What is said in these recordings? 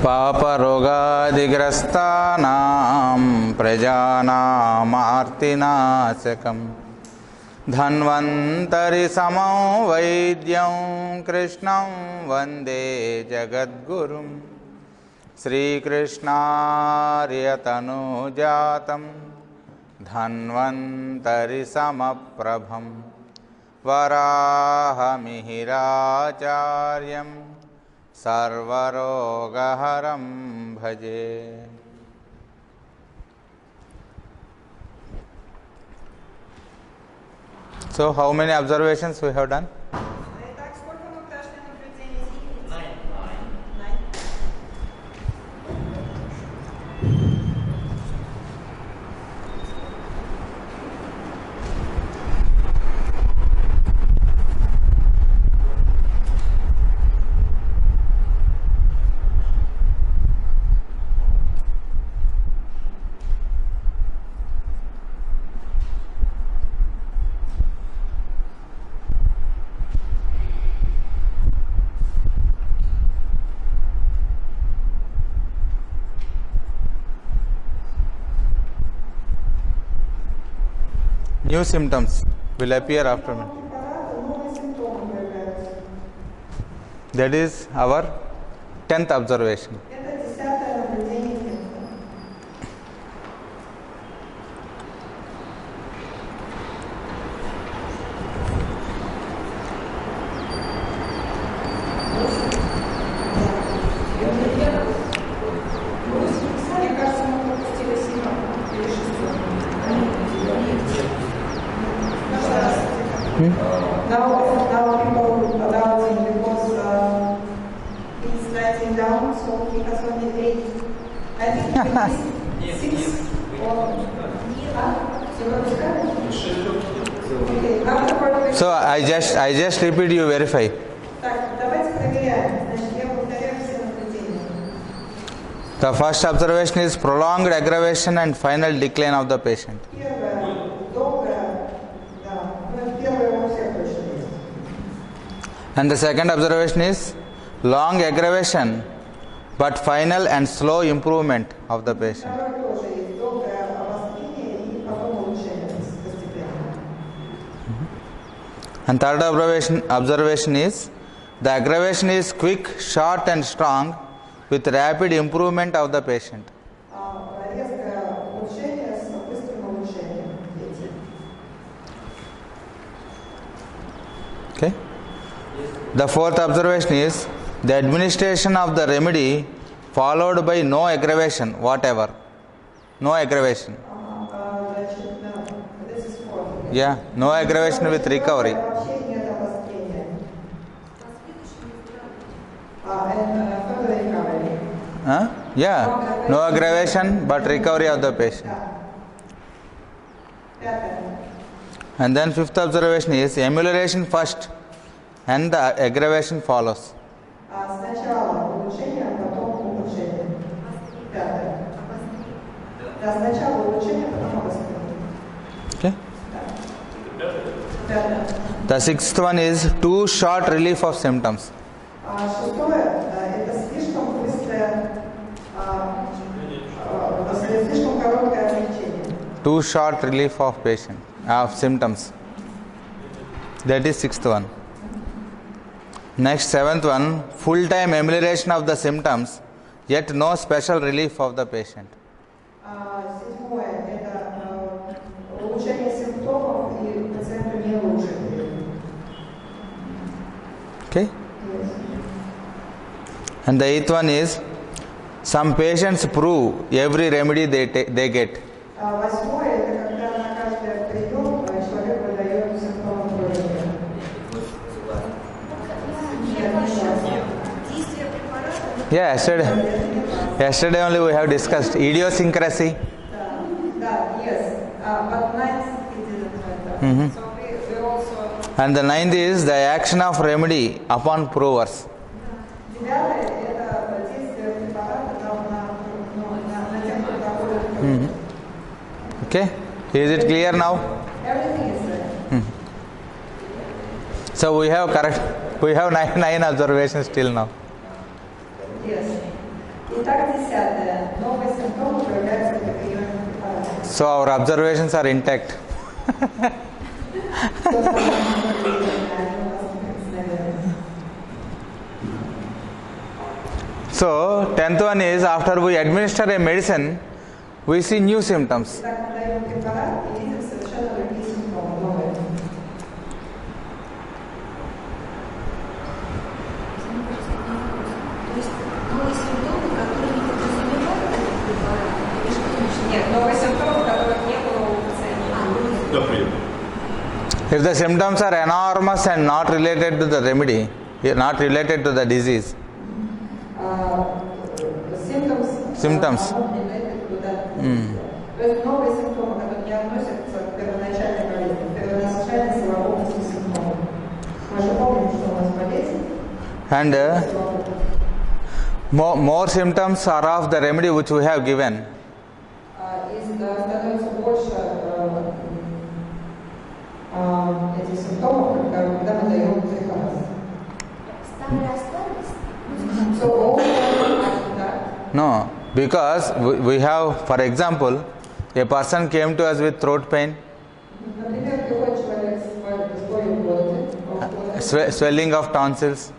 पापरोगादिग्रस्तानां प्रजानामार्तिनाशकं धन्वन्तरिसमं वैद्यं कृष्णं वन्दे जगद्गुरुं श्रीकृष्णार्यतनुजातं धन्वन्तरिसमप्रभं वराहमिहिराचार्यं सर्वरोगहरं भजे. So, how many observations we have done? New symptoms will appear after me. That is our 10th observation. Now people about him because he's writing down, so he has only 8. I think he's 6 or okay. So I just repeat, you verify. The first observation is prolonged aggravation and final decline of the patient. And the second observation is long aggravation but final and slow improvement of the patient. And third observation is the aggravation is quick, short and strong with rapid improvement of the patient. Okay. The fourth observation is the administration of the remedy followed by no aggravation whatever. No aggravation. Yeah, no aggravation with recovery. Yeah, no aggravation but recovery of the patient. And then fifth observation is amelioration first and the aggravation follows. Okay. The sixth one is too short relief of symptoms. Too short relief of symptoms. That is sixth one. Next, seventh one, full-time amelioration of the symptoms, yet no special relief of the patient. Okay? And the eighth one is, some patients prove every remedy they get. Yeah, yesterday only we have discussed idiosyncrasy. Yes, but ninth he didn't have that. So we also. And the ninth is the action of remedy upon provers. Okay, is it clear now? Everything is there. So we have nine observations till now. Yes. Итак, 10. Новые симптомы проявляются при приеме препарата. So our observations are intact. Что самое интересное, они у нас неприкосновенны. So 10th one is after we administer a medicine, we see new symptoms. Итак, мы даем препарат и видим совершенно другие симптомы, новые. Нет, новые симптомы, которых не было у пациента. If the symptoms are enormous and not related to the remedy, not related to the disease, Symptoms. То есть новые симптомы, которые не относятся к первоначальной болезни, первоначальной совокупности симптомов. Мы же помним, что у нас болезнь. and more symptoms are of the remedy which we have given. И становится больше этих симптомов, когда мы даем препарат. So all that. No, because we have, for example, a person came to us with throat pain, Например, приходит человек с болью в глотке, swelling of tonsils,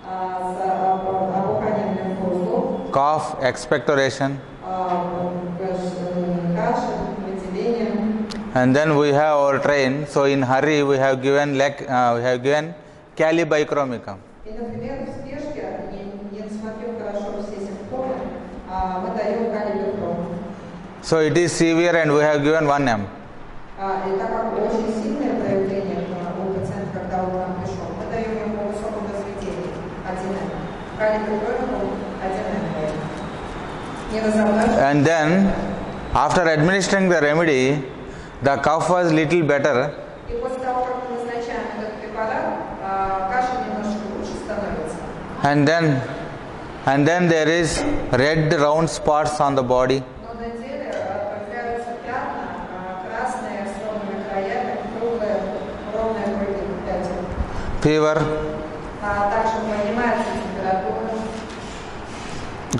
с опуханием лимфоузлов, cough, expectoration, кашель, выделением. and then we have our train. So in hurry we have given calibicromicum. И, например, в спешке, не рассмотрев хорошо все симптомы, мы даем калибикром. So it is severe and we have given 1 m. И так как очень сильное проявление у пациента, когда он к нам пришел, мы даем ему высоком разведении 1 м. Калибикром 1 м. Не разобрать. And then after administering the remedy, the cough was little better, И после того, как мы назначаем этот препарат, кашель немножко лучше становится. and then there is red round spots on the body, Но на деле появляются пятна, красные с ровными краями, круглые, ровные круги пятен. fever, Также поднимается температура,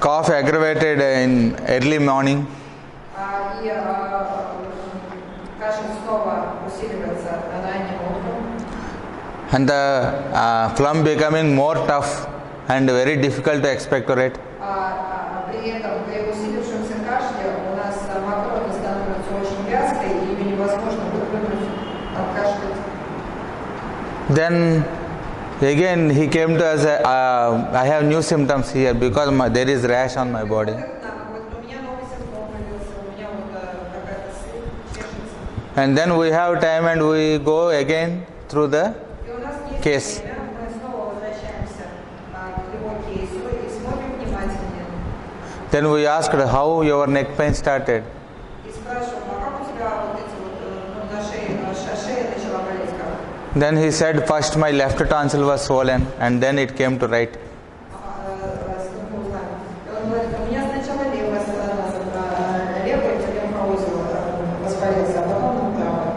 cough aggravated in early morning, и кашель снова усиливается ранним утром. and the phlegm becoming more tough and very difficult to expectorate. При этом, при усилившемся кашле, у нас мокрота становится очень вязкой, и ее невозможно выплюнуть, откашлять. Then again he came to us, I have new symptoms here because there is rash on my body. Вот у меня новый симптом появился, у меня вот какая-то сыпь, чешется. And then we have time and we go again through the И у нас есть case. время, мы снова возвращаемся к его кейсу и смотрим внимательнее. Then we asked how your neck pain started. И спрашиваем, как у тебя вот эти вот на шее начала болеть как? Then he said first my left tonsil was swollen and then it came to right. С лимфоузлами. И он говорит, у меня сначала левая сторона, левый лимфоузел воспалился, а потом правая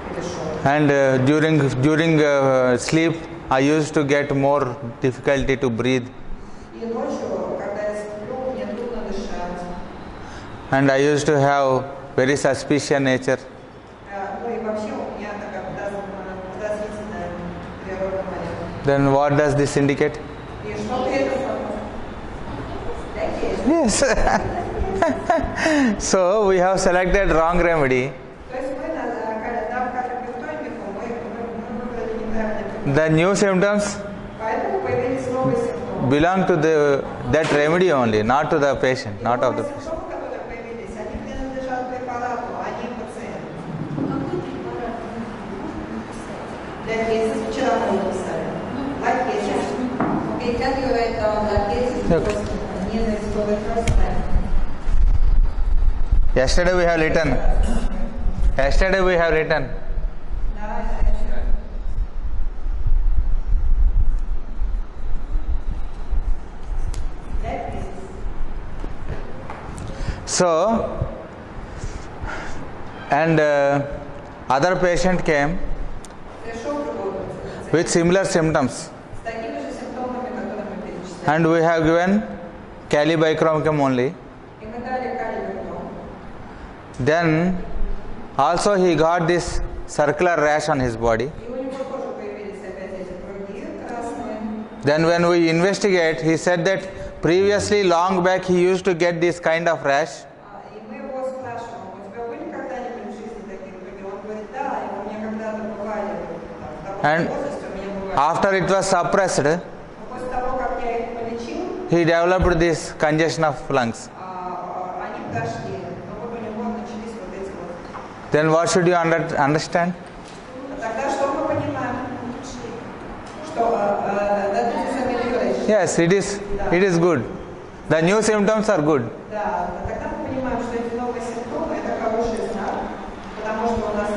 перешел. And during sleep I used to get more difficulty to breathe, И ночью, когда я сплю, мне трудно дышать. and I used to have very suspicious nature. Ну и вообще у меня такая подозрительная природа моя. Then what does this indicate? И что при этом Такие же. Yes. So we have selected wrong remedy. То есть мы дав калибикром, мы выбрали неправильный препарат. The new symptoms Поэтому появились новые симптомы. belong to that remedy only, not to the patient, not of the Новые patient. симптомы, которые появились, они принадлежат препарату, а не пациенту. Для кейсов вчера мы написали. Like cases. Okay, can you write down the cases because neither is for the first time. Yesterday we have written. Yesterday we have written. So, and other patient came with similar symptoms, С такими же симптомами, которые мы перечисляли. and we have given calibichromicum only. И мы дали калибром. Then also he got this circular rash on his body. И у него тоже появились опять эти круги красные. Then when we investigate, he said that previously long back he used to get this kind of rash. И мы его спрашиваем, у тебя были когда-нибудь в жизни такие круги? Он говорит, да, и у меня когда-то бывали. В And таком возрасте у меня бывали. after it was suppressed, Но после того, как я их полечил, he developed this congestion of lungs. они прошли. Но вот у него начались вот эти вот. Then what should you understand? Тогда что мы понимаем? Что that is amelioration. Yes, it is good. The new symptoms are good. Да, тогда мы понимаем, что эти новые симптомы это хороший знак, потому что у нас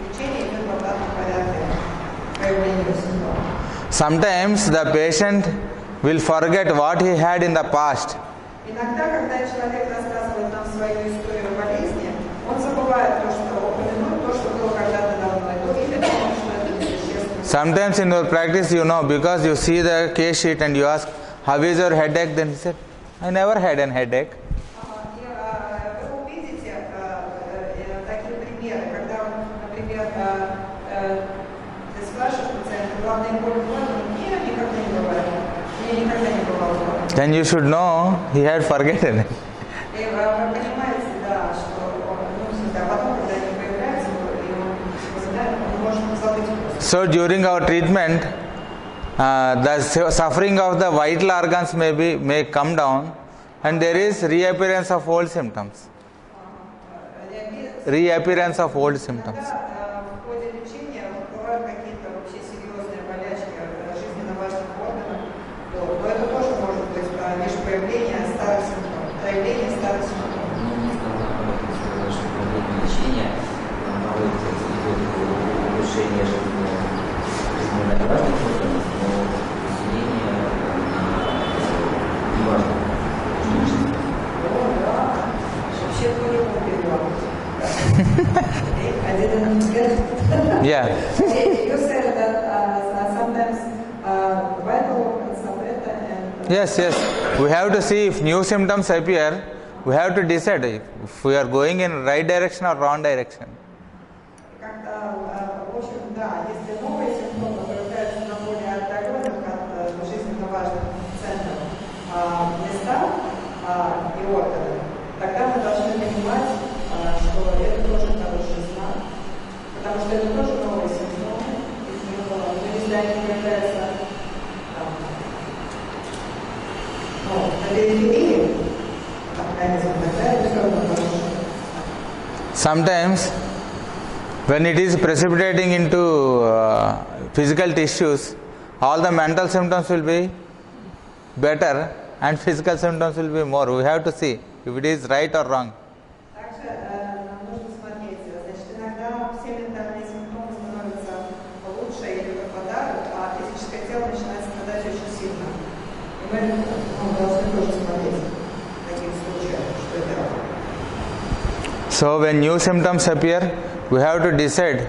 лечение идет в обратном порядке проявления симптомов. Sometimes the patient will forget what he had in the past. Иногда, когда человек рассказывает нам свою историю болезни, он забывает то, что упомянуть, то, что было когда-то давно, или потому что это вещественное. Sometimes in your practice, because you see the case sheet and you ask, how is your headache? Then he said, I never had an headache. Вы увидите такие примеры, когда, например, ты спрашиваешь пациента, главная боль в горле, мне никогда не бывает, мне никогда не бывало. Then you should know he had forgotten it. И вы понимаете, да, что а потом, когда они появляются, он может забыть просто. So during our treatment, the suffering of the vital organs may come down, and there is reappearance of old symptoms. Reappearance of old symptoms. В ходе лечения бывают какие-то вообще серьезные болячки жизненно важных органов, то это тоже может быть лишь проявление старых симптомов. Проявление старых симптомов. Лечение идет улучшение жизненно важных органов, но изменение не важно. Вообще по-любому перевод. I didn't get it. Yeah. You said that sometimes vital organs suffer and... Yes. We have to see if new symptoms appear. We have to decide if we are going in right direction or wrong direction. В общем, да, если новые симптомы появляются на более отдаленных от жизненно важных центров местах и органов, тогда мы должны понимать, что это тоже хороший знак, потому что это тоже новые симптомы, но если они появляются на периферии организма, тогда это все равно хорошо. Sometimes, when it is precipitating into physical tissues, all the mental symptoms will be better and physical symptoms will be more. We have to see if it is right or wrong. Также нам нужно смотреть, значит, иногда все ментальные симптомы становятся лучше или пропадают, а физическое тело начинает страдать очень сильно. И мы должны тоже смотреть в таких случаях, что это. So when new symptoms appear, we have to decide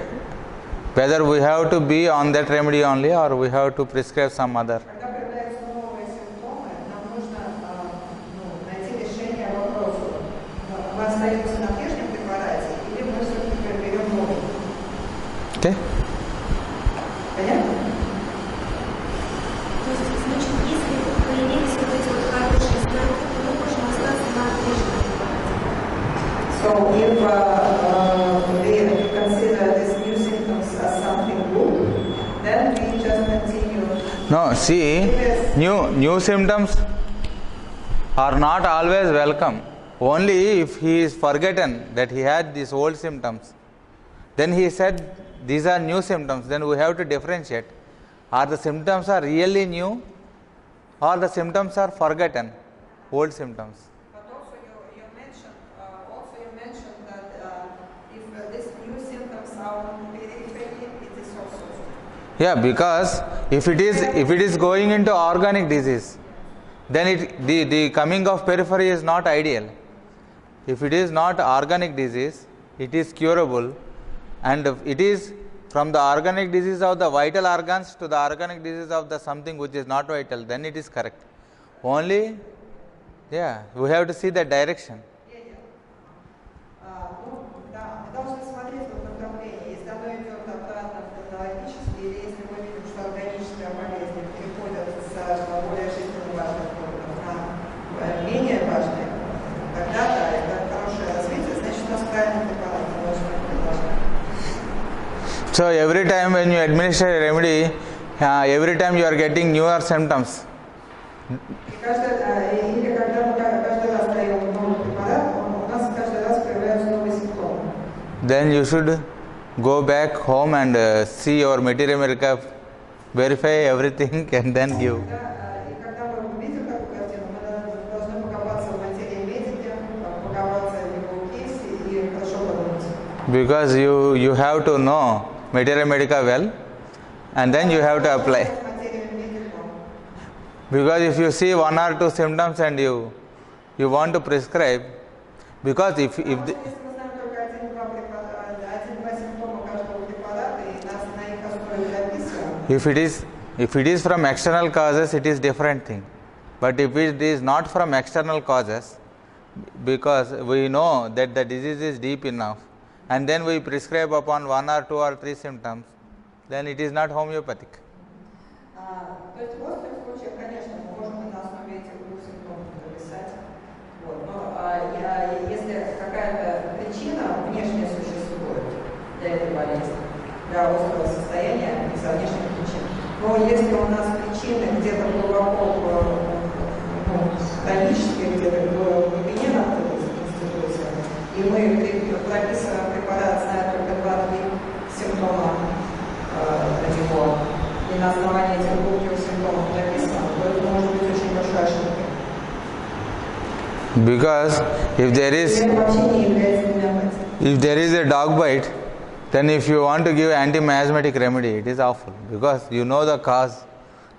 whether we have to be on that remedy only or we have to prescribe some other. Когда появляются новые симптомы, нам нужно найти решение вопроса. Мы остаемся на прежнем препарате или мы все-таки берем новый. Okay? Понятно? То есть, значит, если появились вот эти вот хорошие знаки, то мы можем остаться на прежнем препарате. So if we consider these new symptoms as something good, then we just continue. No, see, new symptoms are not always welcome. Only if he is forgotten that he had these old symptoms. Then he said, these are new symptoms. Then we have to differentiate. Are the symptoms are really new or the symptoms are forgotten, old symptoms. But also you mentioned that if these new symptoms are on periphery, it is also. Yeah, because if it is going into organic disease, then the coming of periphery is not ideal. If it is not organic disease, it is curable, and it is from the organic disease of the vital organs to the organic disease of the something which is not vital, then it is correct. Only Yeah, we have to see the direction. Ну, да, мы должны смотреть в направлении. Если оно идет обратно в физиологически, или если мы видим, что органическая болезнь переходит с более жизненно важных органов на менее важные, тогда да, это хорошее развитие, значит, у нас правильный препарат должен продолжать. So every time when you administer a remedy, every time you are getting newer symptoms. И или когда мы каждый раз даем новый препарат, у нас каждый раз появляются новые симптомы. Then you should go back home and see your material medical, verify everything and then give. И когда мы видим такую картину, мы должны покопаться в материи медики, покопаться в его кейсе и хорошо подумать. Because you have to know material medical well and then you have to apply. Because if you see one or two symptoms and you want to prescribe, because if it is from external causes, it is different thing. But if it is not from external causes, because we know that the disease is deep enough, and then we prescribe upon one or two or three symptoms, then it is not homeopathic. То есть в острых случаях, конечно, мы можем на основе этих двух симптомов записать. Вот. Но если какая-то причина внешняя существует для этой болезни, для острого состояния из-за внешних причин, но если у нас причины где-то глубоко хронические, где-то в глубине находятся в институте, и мы прописываем препарат, зная только 2-3 симптома на него, и на основании этих двух симптомов написано, то это может быть очень большой ошибкой. Because if there is a dog bite, then if you want to give anti-miasmatic remedy, it is awful because you know the cause,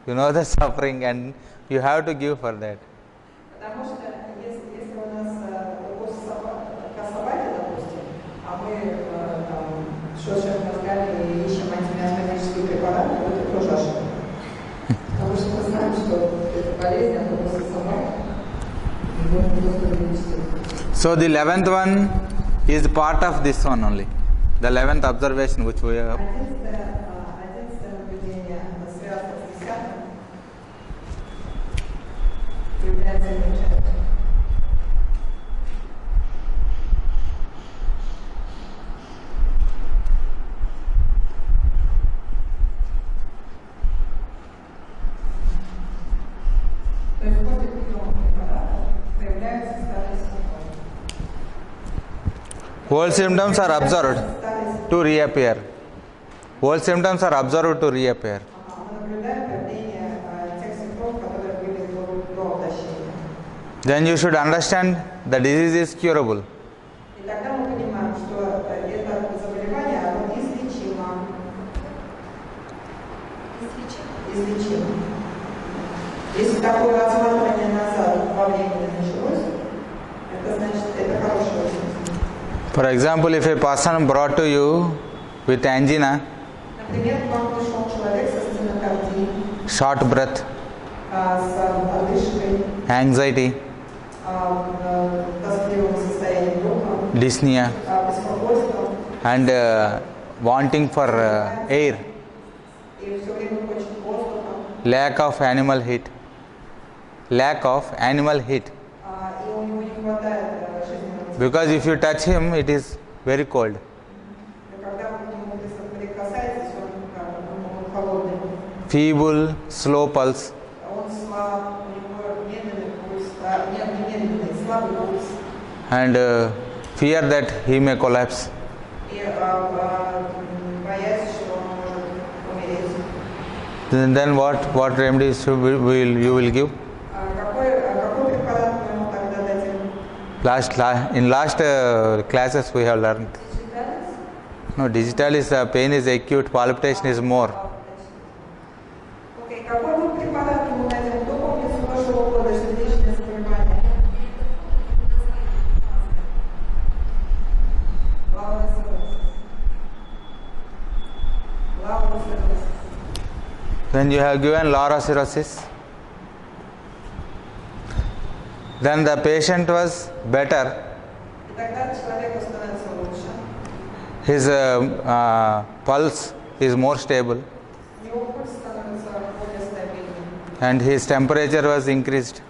you know the suffering, and you have to give for that. Потому что если у нас собаки, допустим, а мы шершим мозгами и ищем антимиазматические препараты, то это тоже ошибка. Потому что мы знаем, что это болезнь, а после собак не будем просто лечить. So the 11th one is part of this one only. The 11th observation which we have. 11 наблюдение связано с 10-м. Является замечательным. То есть после приема препарата появляются старые симптомы. Old symptoms are observed to reappear. Old symptoms are observed to reappear. Мы наблюдаем появление тех симптомов, которые были до обращения. Then you should understand the disease is curable. И тогда мы понимаем, что это заболевание, оно излечимо. Излечимо. Если такое рассматривание назад во времени началось, это значит, это хорошее развитие. For example, if a person brought to you with angina, Например, к вам пришел человек со стенокардией, short breath, с одышкой, anxiety, тоскливым состоянием духа, dyspnea, беспокойством, and wanting for air, и все время хочет воздуха, lack of animal heat, и у него не хватает жизненного тепла. because if you touch him, it is very cold. Когда вы к нему прикасаетесь, он холодный, Feeble, slow pulse, он слаб, у него медленный пульс, не медленный, слабый пульс, and fear that he may collapse. и боясь, что он может умереть. Then what remedies you will give? Какой препарат мы ему тогда дадим? In last classes we have learned. No, digitalis pain is acute, palpitation is more. Окей, какой мы препарат ему дадим? Кто помнит с прошлого года сердечное заболевание? Лауроцирроз. Then you have given laurocirrhosis. Then the patient was better. И тогда человеку становится лучше. His pulse is more stable. У него пульс становится более стабильным. And his temperature was increased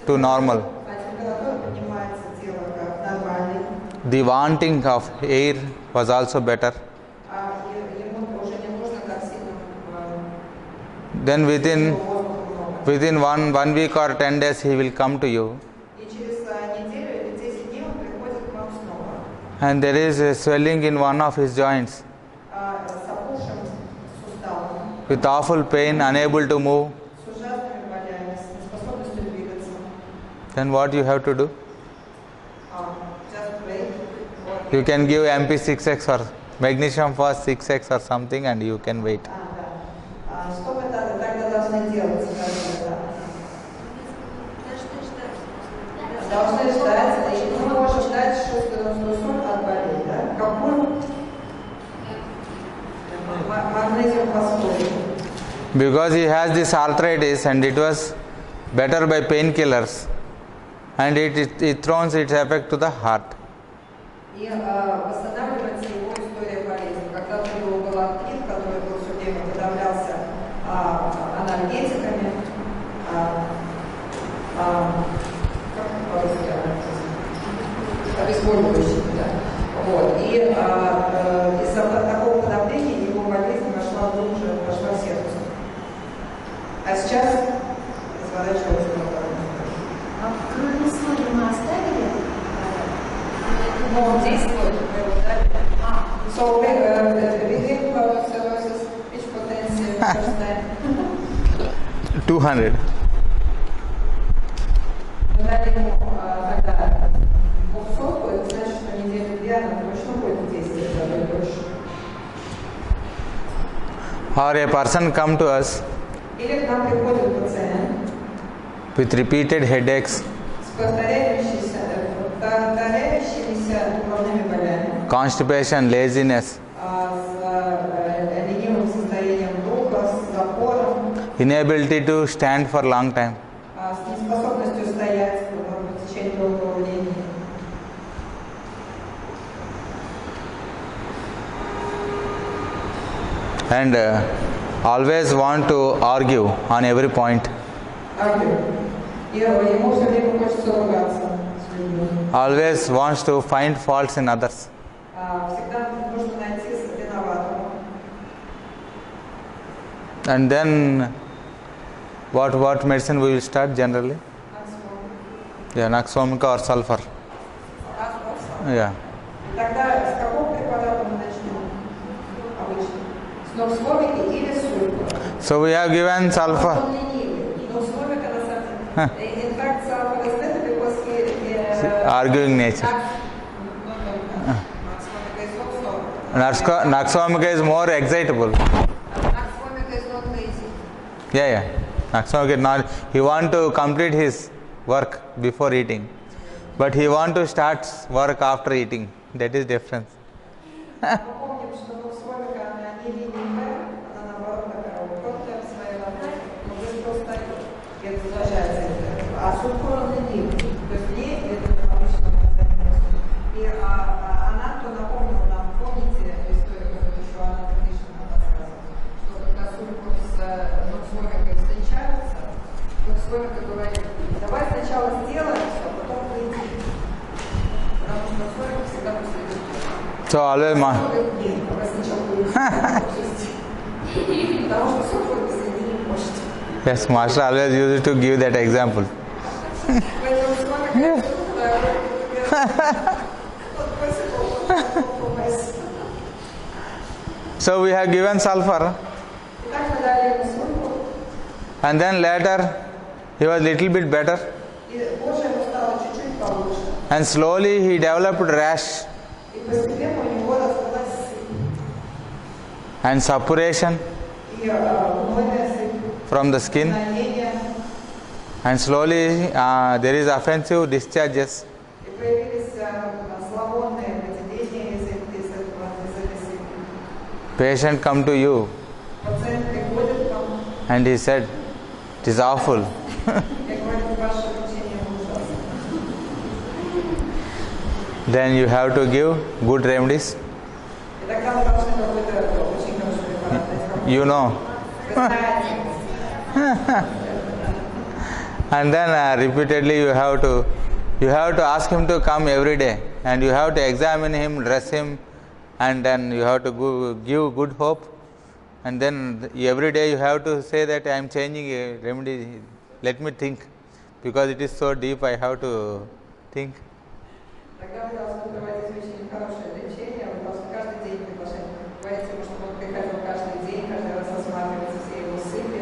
to normal. А температура поднимается тело как нормальный. The wanting of air was also better. А ему уже не нужно так сильно Then воздуха много. within one week or 10 days he will come to you. И через неделю или 10 дней он приходит к вам снова. And there is a swelling in one of his joints. С опухшим суставом, With awful pain, unable to move. с ужасными болями, с неспособностью двигаться. Then what you have to do? Just wait. Вот. You can give MP6X or magnesium phos 6X or something and you can wait. Да. Что вы тогда должны делать? Скажите, да. Должны ждать, и мы можем ждать 6-40 от болезни, да? Какую? Магнезиум фосфорид. Because he has this arthritis and it was better by painkillers and it throws its effect to the heart. И восстанавливается его история болезни. Когда у него был артрит, который был все время подавлялся анальгетиками, обезболивающими, да. Вот. И из-за такого подавления его болезнь вошла глубже, вошла в сердце. А сейчас разворачивается на Кроме соли мы оставили? Но он действует, мы его дали. So, within cirrhosis, which potential first time? 200. Мы дали ему тогда 200, это значит, что неделю-две она точно будет действовать, даже больше. Or a person come to us Или к нам приходит пациент with repeated headaches, с повторяющимися головными болями, constipation, laziness, с ленивым состоянием духа, с запором, inability to stand for long time. с неспособностью стоять в течение долгого времени. And always want to argue on every point. И ему все время хочется ругаться с людьми. Always wants to find faults in others. Всегда нужно найти виноватого. And then what medicine we will start generally? Yeah, Ananth-Homoeo or sulfur. Yeah. Тогда с какого препарата мы начнем обычно? С ноксвомики или сульфа? So we have given sulfur. Он ленивый. Ноксвомика на самом деле. In fact, sulfur is better because he Arguing nature. Ananth-Homoeo is more excitable. Nocxvomica is not lazy. Yeah. Ananth-Homoeo is not. He want to complete his work before eating, but he want to start work after eating. That is difference. Помним, что ноксвомика, она не ленивая, она наоборот такая упертая в своей работе, но быстро устает и раздражается. А сульфур он ленивый, то есть лень это обычно занятие. И она, кто напомнила нам, помните историю, которую еще Ananth-Homoeo рассказывала, что когда сульфур с ноксвомикой встречаются, ноксвомика говорит, давай сначала сделаем все, а потом поедим. Потому что ноксвомика всегда после еды. So always yes, master always used to give that example. So we have given sulfur, and then later he was little bit better, and slowly he developed rash and suppuration from the skin, and slowly there is offensive discharges. Patient come to you and he said, it is awful. Then you have to give good remedies. И тогда вы должны какой-то очень хороший препарат дать. You know. Вы знаете. And then repeatedly you have to ask him to come every day, and you have to examine him, dress him, and then you have to give good hope, and then every day you have to say that I am changing a remedy, let me think, because it is so deep, I have to think. Тогда вы должны проводить очень хорошее лечение, вы должны каждый день приглашать, говорить ему, чтобы он приходил каждый день, каждый раз осматривать все его сыпи.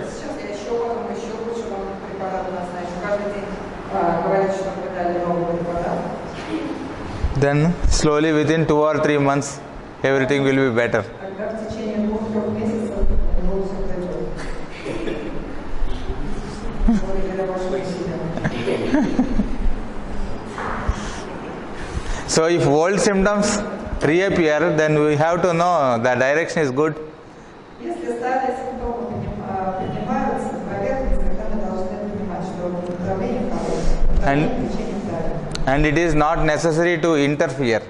Сейчас я еще потом еще лучше вам препарат назначу. Каждый день говорить, что вы дали новый препарат. Then slowly within 2 or 3 months everything will be better. Тогда в течение 2-3 месяцев у него все пройдет. Благодаря вашим усилиям. So if old symptoms reappear, then we have to know the direction is good. Если старые симптомы поднимаются на поверхность, тогда мы должны понимать, что направление хорошее, лечение правильное. And it is not necessary to interfere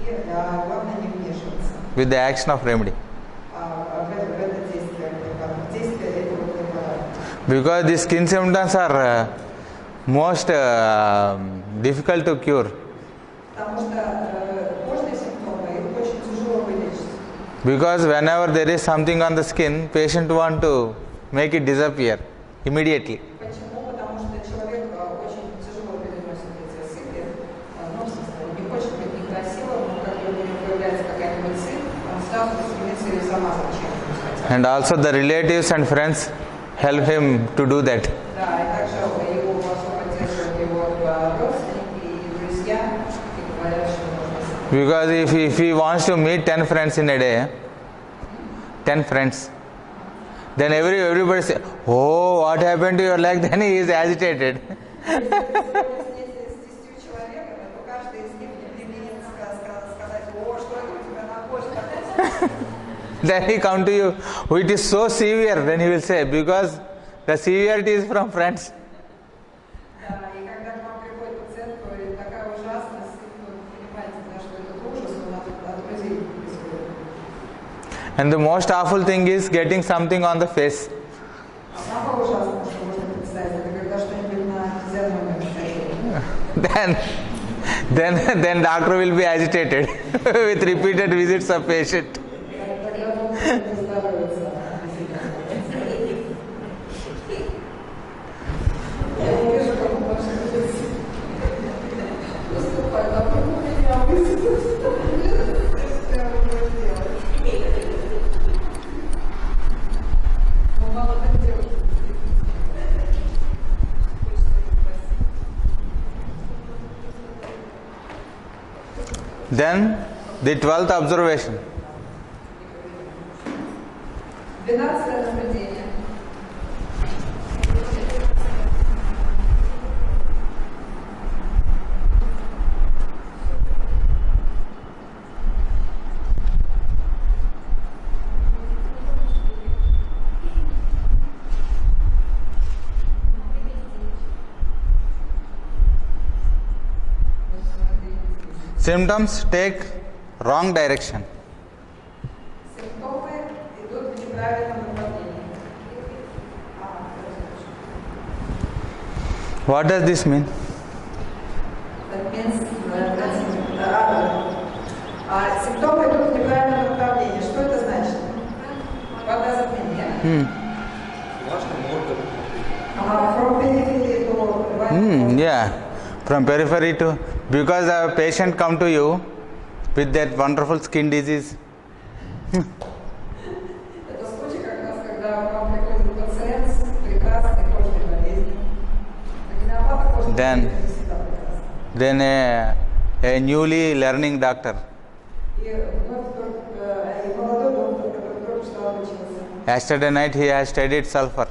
И главное не вмешиваться with the action of remedy. в это действие препарата, действие этого препарата. Because the skin symptoms are most difficult to cure. Потому что кожные симптомы, их очень тяжело вылечить. Because whenever there is something on the skin, patient want to make it disappear immediately. Почему? Потому что человек очень тяжело переносит эти сыпи, ну, в смысле, он не хочет быть некрасивым, но как только у него появляется какая-нибудь сыпь, он сразу стремится ее замазать чем-нибудь. And also the relatives and friends help him to do that. Да, и также его во всем поддерживают его родственники и друзья, и говорят, что нужно. Because if he wants to meet 10 friends in a day, 10 friends, then everybody say, oh, what happened to your leg? Then he is agitated. Если с 10 человеками, то каждый из них не применит сказать, о, что это у тебя на почках. Then he come to you, oh, it is so severe. Then he will say, because the severity is from friends. Да, и когда к вам приходит пациент, говорит, такая ужасность, вы понимаете, да, что этот ужас, он от друзей происходит. And the most awful thing is getting something on the face. Самое ужасное, что можно представить, это когда что-нибудь на физиономии стоит. Then doctor will be agitated with repeated visits of patient. Тогда он не здоровится. Я не вижу, как он может выступать, а вдруг у меня высадится. Что я буду делать? Ну, мало так девушек. Then the 12th observation. 12-е наблюдение. Symptoms take wrong direction. Симптомы идут в неправильном направлении. What does this mean? That means, симптомы идут в неправильном направлении. Что это значит? What does it mean? From periphery to right. Yeah, from periphery to, because a patient come to you with that wonderful skin disease. Это случай как раз, когда к вам приходит пациент с прекрасной кожной болезнью. Гомеопата кожной болезни всегда прекрасна. Then a newly learning doctor. И вновь и молодой доктор, который только что обучился. Yesterday night he has studied sulfur.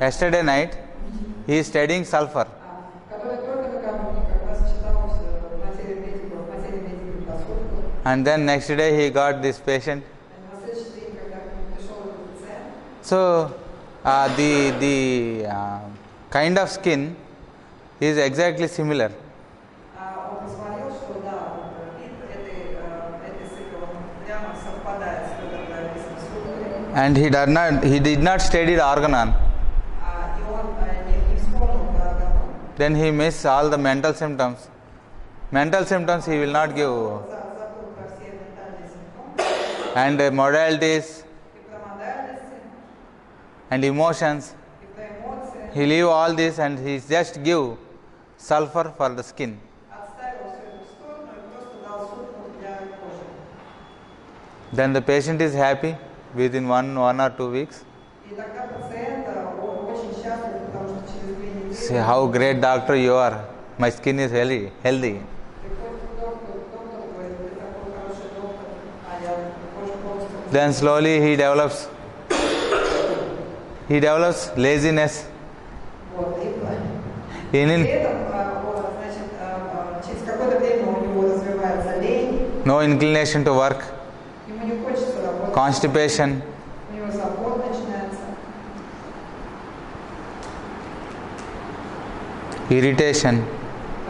Yesterday night he is studying sulfur. Который только накануне как раз читал материю медиков микроскопику. And then next day he got this patient. На следующий день, когда пришел этот пациент, So the kind of skin is exactly similar. and he did not study the organon, и он не вспомнил про органон, then he miss all the mental symptoms. Mental symptoms he will not give, забыл про все ментальные симптомы, and modalities и про модальности, and emotions. и про эмоции. He leave all this and he just give sulfur for the skin. Отставил все это в сторону и просто дал сульфур для кожи. Then the patient is happy within one or 2 weeks. И тогда пациент очень счастлив, потому что через 2 недели Say how great doctor you are. My skin is healthy. приходит к доктору говорит, ты такой хороший доктор, а я кожа полностью... Then slowly he develops laziness. Вот, и In при этом, значит, через какое-то время у него развивается лень, no inclination to work, ему не хочется работать, constipation, у него запор начинается, irritation,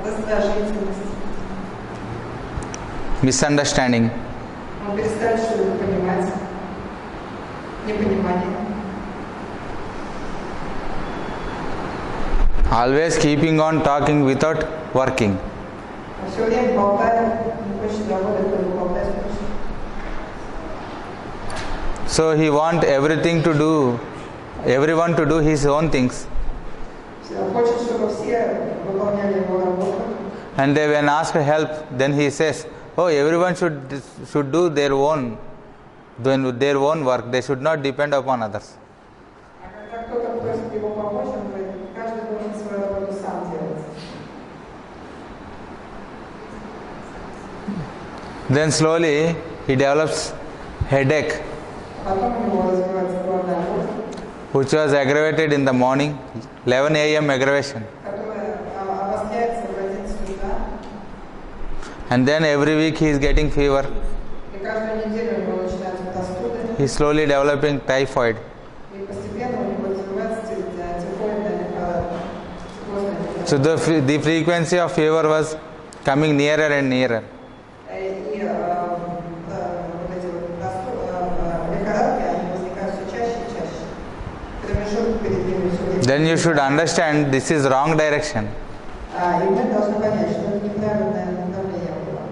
раздражительность, misunderstanding. он перестает что-то понимать, непонимание. Always keeping on talking without working. Все время болтает, не хочет работать, только болтать хочет. So he want everyone to do his own things. Хочет, чтобы все выполняли его работу. And they, when asked help, then he says, "Oh, everyone should do their own work. They should not depend upon others." А когда кто-то просит его помочь, он говорит, каждый должен свою работу сам делать. Then slowly he develops headache, Потом у него развивается головная боль, which was aggravated in the morning, 11 a.m. aggravation. которая обостряется в 11 утра. And then every week he is getting fever. И каждую неделю у него начинаются простуды. He is slowly developing typhoid. И постепенно у него развивается тифоидная лихорадка. So the frequency of fever was coming nearer and nearer. И вот эти вот лихорадки, они возникают все чаще и чаще. Промежуток перед ними все время. Then you should understand this is wrong direction. И мы должны понять, что это неправильное направление было.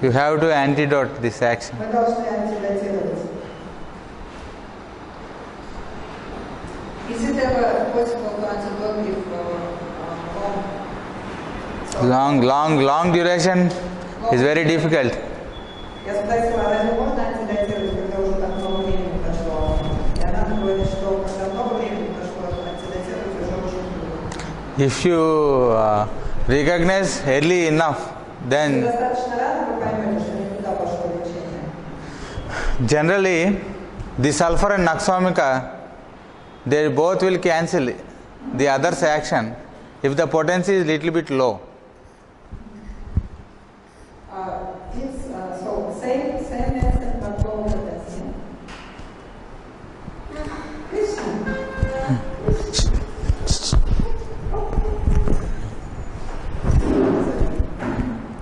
You have to antidote this action. Мы должны антидотировать. Is it ever possible to antidote if Long duration is very difficult. Я спросила, разве можно антидотировать, когда уже так много времени прошло? И она говорит, что когда много времени прошло, антидотировать уже очень трудно. If you recognize early enough, Если then достаточно рано вы поймете, что не туда пошло лечение. generally the sulfur and naxomica, they both will cancel the other's action if the potency is little bit low. So same medicine but low potency.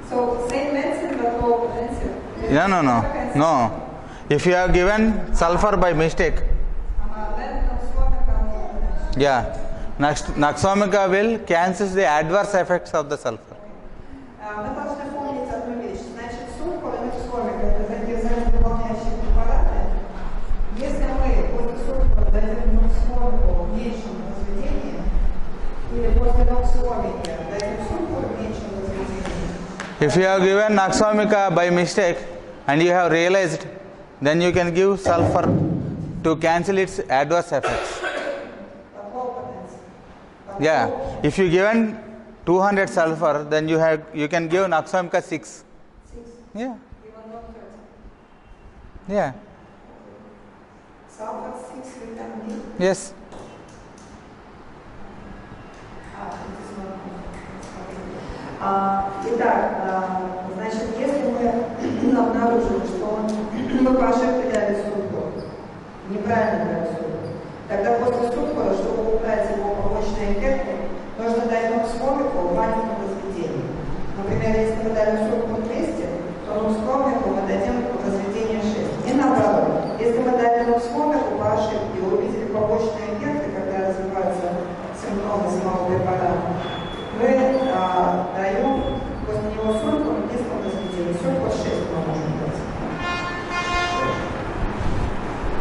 So same medicine but low potency. No. If you have given sulfur by mistake, Then naxomica low potency. yeah, naxomica will cancel the adverse effects of the sulfur. Мы должны помнить одну вещь. Значит, сульфур и наxomica – это такие взаимодополняющие препараты. Если мы после сульфура дадим наxomica в меньшем разведении, или после наxomica дадим сульфур в меньшем разведении, If you have given naxomica by mistake and you have realized, then you can give sulfur to cancel its adverse effects. but low potency. Yeah, if you given 200 sulfur, then you can give naxomica 6. Yeah, Even 130. yeah, Sulfur 6 vitamin D. yes. Итак, значит, если мы обнаружим, что мы по ошибке дали сульфур, неправильно дали сульфур, тогда после сульфура, чтобы убрать его побочные эффекты, нужно дать наxomica в маленьком разведении. Например, если мы дали сульфур 200, то наxomica мы дадим в разведении 6. И наоборот, если мы дали наxomica самого препарата, мы даем после него сорку в низком разведении. Сорку 6 мы можем дать.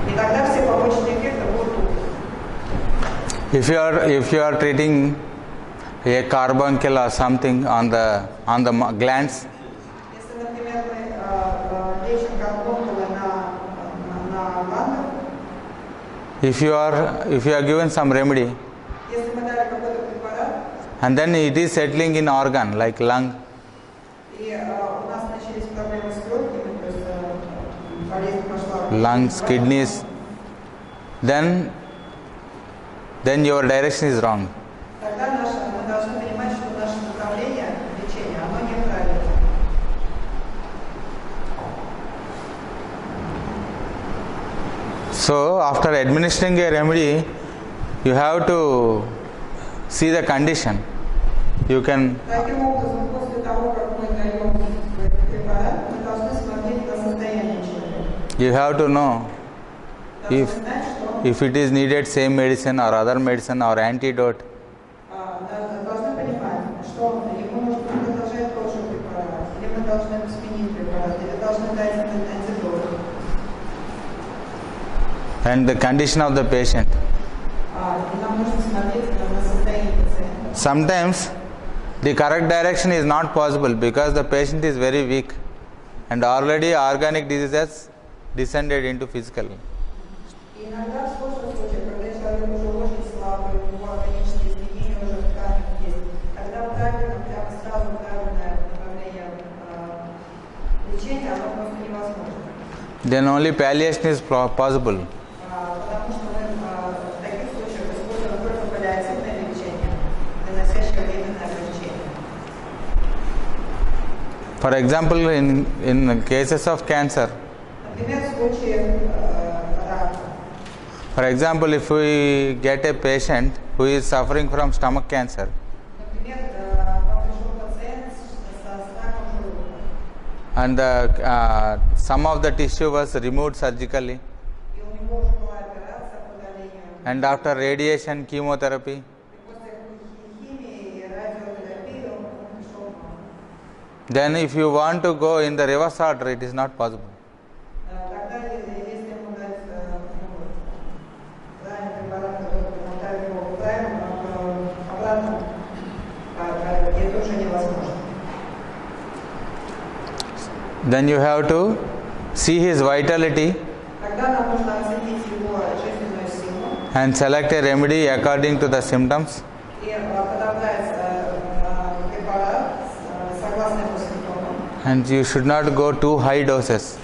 И тогда все побочные эффекты будут тут. If you are treating a carbuncle or something on the glands, Если, например, мы лечим карбункулы на гландах, if you are given some remedy если мы дали какой-то препарат, and then it is settling in organ like lung, и у нас начались проблемы с легкими, то есть болезнь пошла lungs, kidneys, then your direction is wrong. тогда мы должны понимать, что наше направление лечения, оно неправильно. So after administering a remedy, you have to see the condition. You can Таким образом, после того, как мы даем препарат, мы должны смотреть на состояние человека. you have to know Должны if знать, что if it is needed same medicine or other medicine or antidote. должны понимать, что ему нужно продолжать тот же препарат, или мы должны сменить препарат, или должны дать антидот. And the condition of the patient. И нам нужно смотреть на состояние пациента. Sometimes the correct direction is not possible because the patient is very weak and already organic diseases descended into physical. И иногда в сложных случаях, когда человек уже очень слабый, у него органические изменения уже в тканях есть, тогда правильно, прямо сразу правильное направление лечения, оно просто невозможно. Then only palliation is possible. Потому что мы в таких случаях используем только паллиативное лечение, наносящее временное облегчение. For example, in cases of cancer, Например, в случае рака. for example, if we get a patient who is suffering from stomach cancer Например, вам пришел пациент со раком желудка, and some of the tissue was removed surgically, и у него уже была операция по удалению. and after radiation chemotherapy, И после химии и радиотерапии он пришел к нам. then if you want to go in the reverse order, it is not possible. Тогда, если ему дать правильный препарат, который намотает его правильно, обратно, это уже невозможно. Then you have to see his vitality Тогда нам нужно оценить его жизненную силу and select a remedy according to the symptoms и подобрать препарат согласно его симптомам. and you should not go too high doses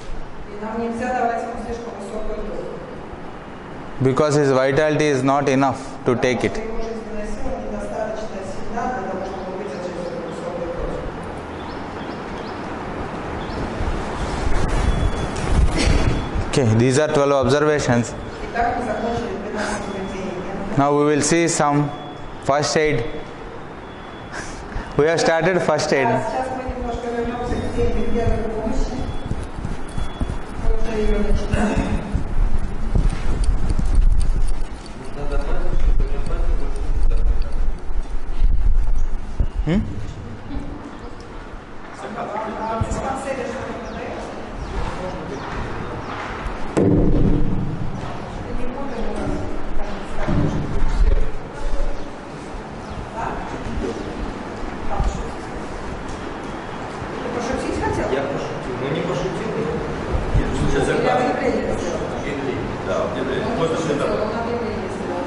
И нам нельзя давать ему слишком высокую дозу. because his vitality is not enough to take it. Потому что его жизненная сила недостаточно сильна для того, чтобы выдержать эту высокую дозу. Okay, these are 12 observations. Итак, мы закончили 12 наблюдений. Now we will see some first aid. We have started first aid. Сейчас мы немножко вернемся к теме первой помощи. Мы уже ее начинали. А в диспансере что-то продается? Не будем у нас Ты пошутить хотел? Я пошутил. Ну не пошутил. Я Сейчас объявление сделал. Да, объявление. Он Можно пошутил, что-то. он объявление сделал.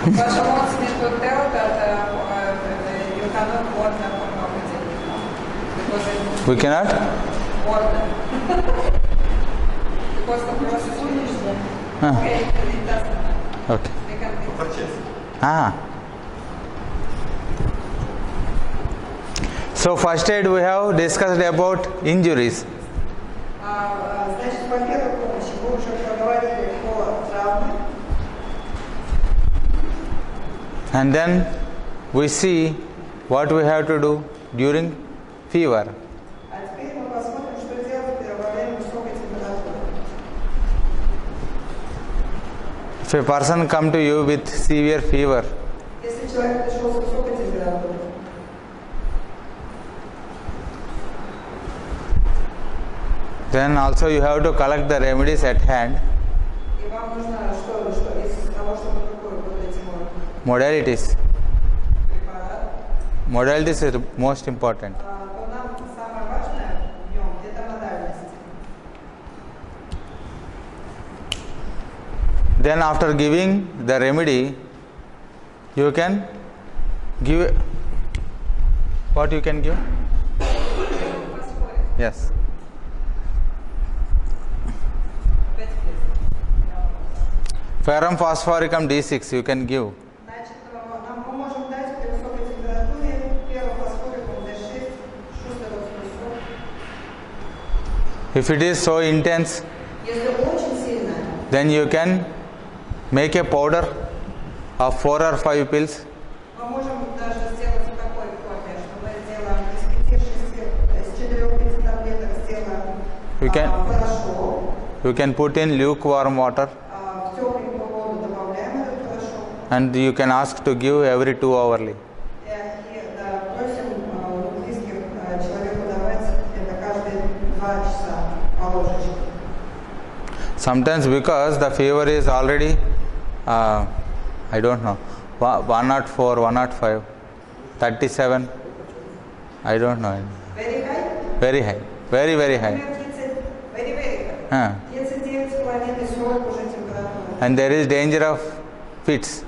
Ваша wants me to tell that you cannot order homeopathy because it's We cannot? order. Because the process finished. Ah. Okay, it doesn't matter. Okay. We can be Purchase. Ah. So first aid we have discussed about injuries. Значит, по первой помощи мы уже проговорили по травме. And then we see what we have to do during fever. А теперь мы посмотрим, что делать во время высокой температуры. If a person come to you with severe fever, Если человек пришел с высокой температурой, then also you have to collect the remedies at hand, и вам нужно, что из того, что мы такое вот эти вот modalities. препараты, Modalities is most important. то нам самое важное в нем – это модальность. Then after giving the remedy, you can give, what you can give? Yes. Ferrum phosphoricum D6 you can give. Значит, мы можем дать при высокой температуре первый фосфорикум D6, шустеровский сок. If it is so intense, Если очень сильно, then you can make a powder of 4 or 5 pills. мы можем даже сделать такой кофе, что мы сделаем из 4-5 таблеток You can- сделаем порошок, You can put in lukewarm water в тепленькую воду добавляем этот порошок and you can ask to give every 2 hourly. и просим близких человеку давать это каждые 2 часа по ложечке. Sometimes because the fever is already, I don't know, 104, 105, 37, I don't know. Very high? Very high, very, very high. Например, 30, very high. 39,5-40 уже температура. And there is danger of fits.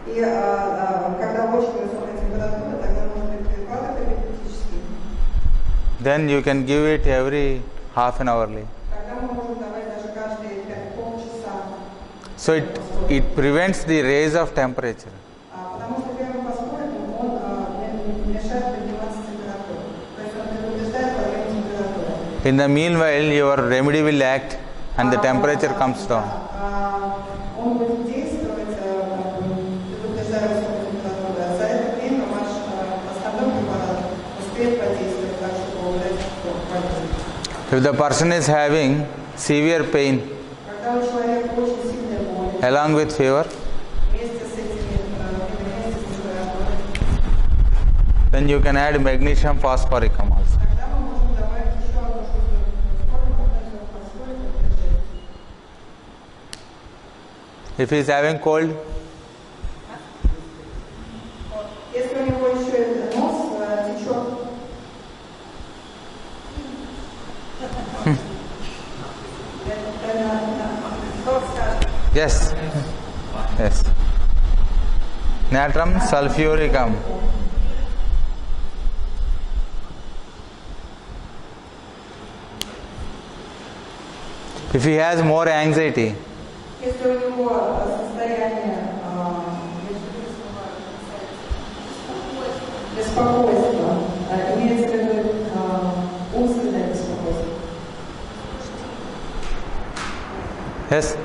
И когда очень высокая температура, тогда может быть припадок эпилептический. Then you can give it every half an hourly. Тогда мы можем давать даже каждые полчаса. So it prevents the raise of temperature. Потому что первый фосфорикум, он мешает подниматься температуру. То есть он предупреждает подъем температуры. In the meanwhile, your remedy will act and the temperature comes down. Он будет действовать, предупреждая высокую температуру. А за это время ваш основной препарат успеет подействовать так, чтобы убрать воздействие. If the person is having severe pain Когда у человека очень сильная боль, along with fever, вместе с этими, вместе с температурой, then you can add magnesium phosphoricum also. тогда мы можем добавить еще одну шутку фосфорикум, D6. If he is having cold, Если у него еще и нос течет, кто скажет? yes, yes. Natrum sulfuricum. If he has more anxiety, Если у него состояние беспокойства, имеется в виду умственное беспокойство. yes,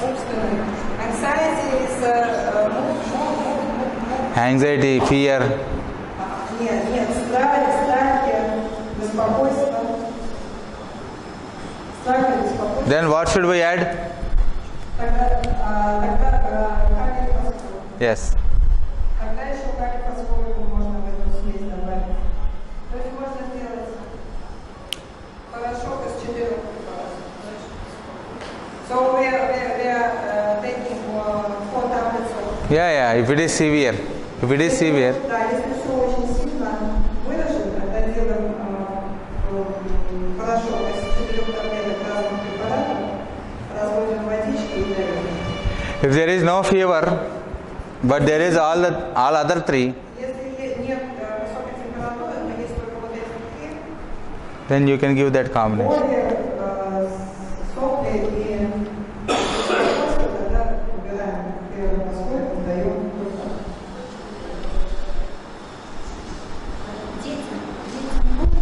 Умственное. Anxiety is anxiety, fear, нет, страхи, беспокойство. Страхи, беспокойство. then what should we add? Тогда капель фосфора. Yes. Тогда еще капель фосфора можно в эту смесь добавить. То есть можно сделать порошок из 4 препаратов. So we are taking 4 tablets of... Yeah, if it is severe. If it is severe, Да, если все очень сильно выражено, тогда делаем порошок из 4 таблеток разных препаратов, разводим водичкой и даем. if there is no fever, but there is all other 3, Если нет высокой температуры, но есть только вот эти 3, then you can give that combination. более сопли и беспокойство, тогда убираем первый фосфорик, даем только. Детям можно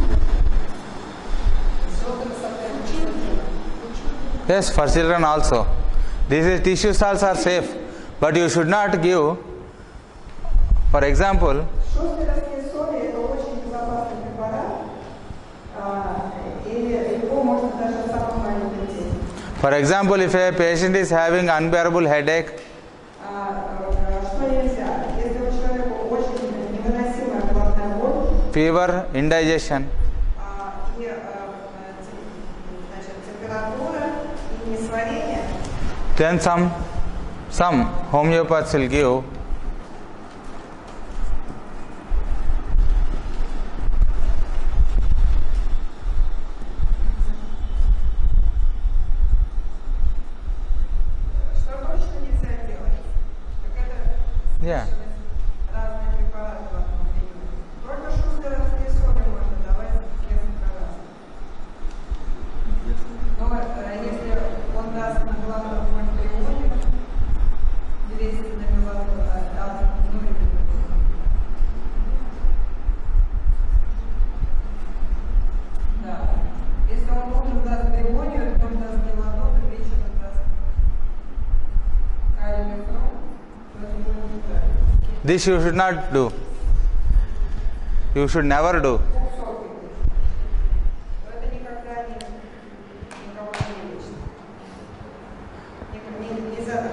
Желтым соплям. Yes, for children also. These tissue salts are safe, but you should not give, for example, Шустеровские соли – это очень безопасный препарат, и его можно даже самым маленьким детям. For example, if a patient is having unbearable headache, Что нельзя? Если у человека очень невыносимая головная боль, fever, indigestion, и значит, температура и несварение, then some homeopaths will give что точно нельзя делать? Так это yeah. разные препараты в одном приеме. Только шустеровские соли можно давать несколько раз. Но если он даст на головном прионе 200 на миллилитр, да. Если он утром даст прионию, то он даст мелатон, вечером даст калий-мефрон, то это будет неправильно. This you should not do. You should never do. Это никогда никого не лечит. Нельзя так.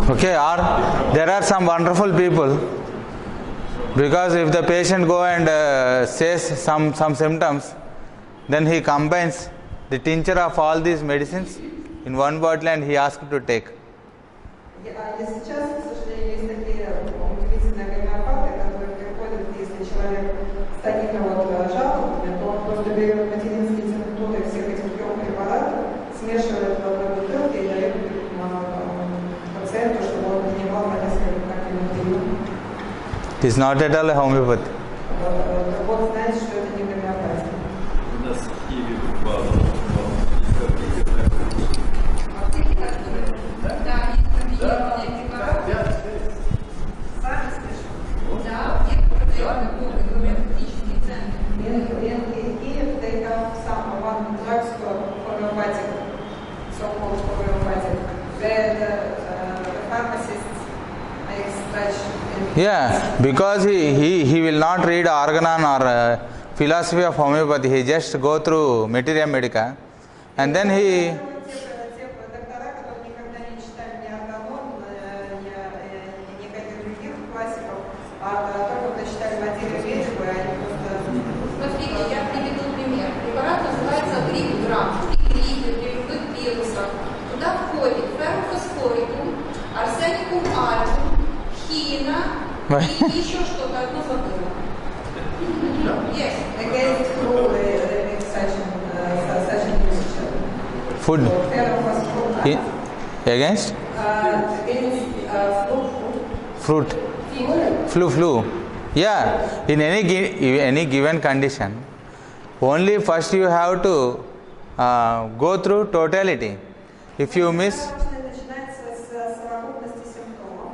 Okay, or there are some wonderful people, because if the patient go and says some symptoms, then he combines the tincture of all these medicines in one bottle and he asks to take. Если сейчас, к сожалению, есть такие удивительные гомеопаты, которые приходят, если человек с такими жалобами, то он просто берет материнские тинктуры всех этих 3 препаратов, смешивает в одной бутылке и дает пациенту, чтобы он принимал на несколько капель прием. It is not at all a homeopathy. Вот знаете, что это не гомеопатия. У нас в Киеве база. Аптеки, которые, да, есть комбинированные препараты. Сами слышали? Да, аптеки продают гомеопатические центры. In Kiev, they have some one drugstore homeopathic, so-called homeopathic, where the pharmacists extract. Yeah, because he will not read organon or philosophy of homeopathy. He just go through materia medica and then he. Те доктора, которые никогда не читали ни Аргонон, ни никаких других классиков, а только прочитали материю медику, и они просто... Смотрите, я приведу пример. Препарат называется грипп-грамм. При гриппе, при любых вирусах. Туда входит феррофосфорикум, арсеникум альбум, хина и еще что-то одно забыла. Yes. Against cruel such an usage. Food. Ferrophosphorus. Against? Against Fruit. Flu. Yeah, in any given condition, only first you have to go through totality. If you miss, начинается с совокупности симптомов.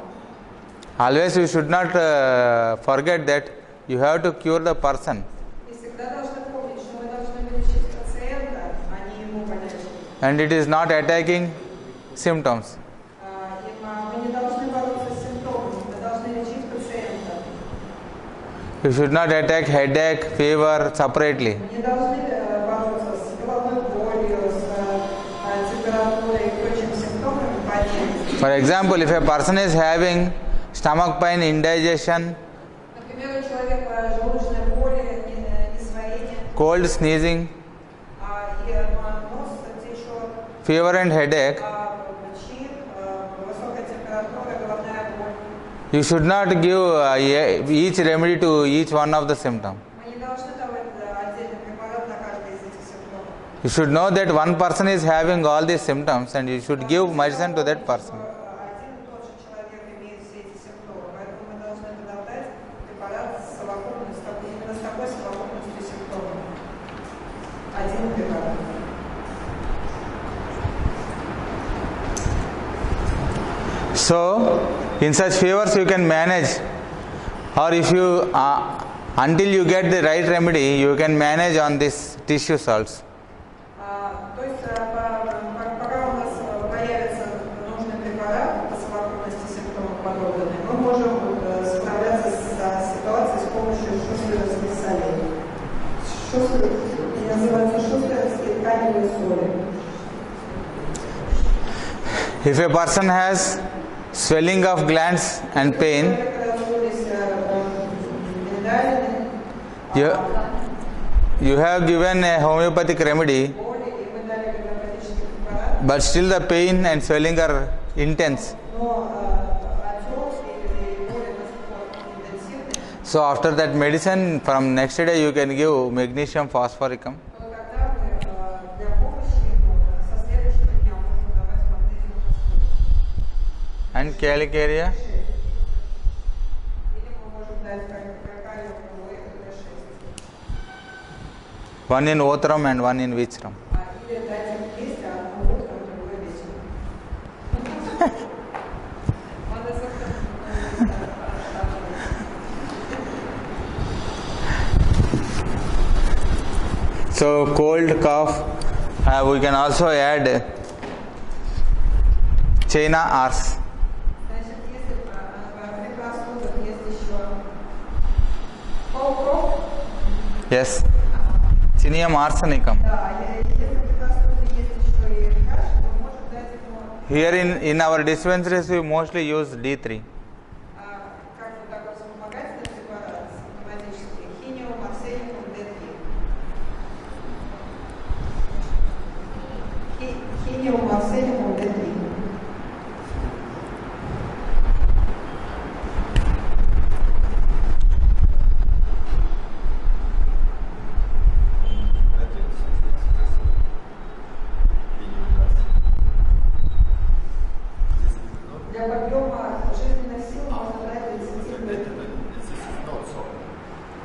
always you should not forget that you have to cure the person. И всегда должны помнить, что мы должны лечить пациента, а не ему болезнь. And it is not attacking symptoms. Мы не должны бороться с симптомами, мы должны лечить пациента. You should not attack headache, fever separately. Мы не должны бороться с головной болью, с температурой и прочими симптомами по отдельности. For example, if a person is having stomach pain, indigestion, Например, у человека желудочная боль, несварение, cold, sneezing, и нос течет, fever and headache, чих, высокая температура, головная боль. you should not give each remedy to each one of the symptoms. Мы не должны давать отдельный препарат на каждый из этих симптомов. You should know that one person is having all these symptoms and you should give medicine to that person. Один и тот же человек имеет все эти симптомы, поэтому мы должны подобрать препарат с совокупностью, именно с такой совокупностью симптомов. Один препарат. So, in such fevers you can manage, or if you until you get the right remedy, you can manage on this tissue salts. То есть, пока у нас появится нужный препарат по совокупности симптомов подобранный, мы можем справляться Называется шустеровские тканевые соли. If a person has swelling of glands and pain, you have given a homeopathic remedy, but still the pain and swelling are intense. So after that medicine, from next day you can give magnesium phosphoricum. And calicaria. One in Otram and one in Vichram. So cold, cough, we can also add China ars. Yes, Chinium arsenicum. Here in our dispensaries we mostly use D3.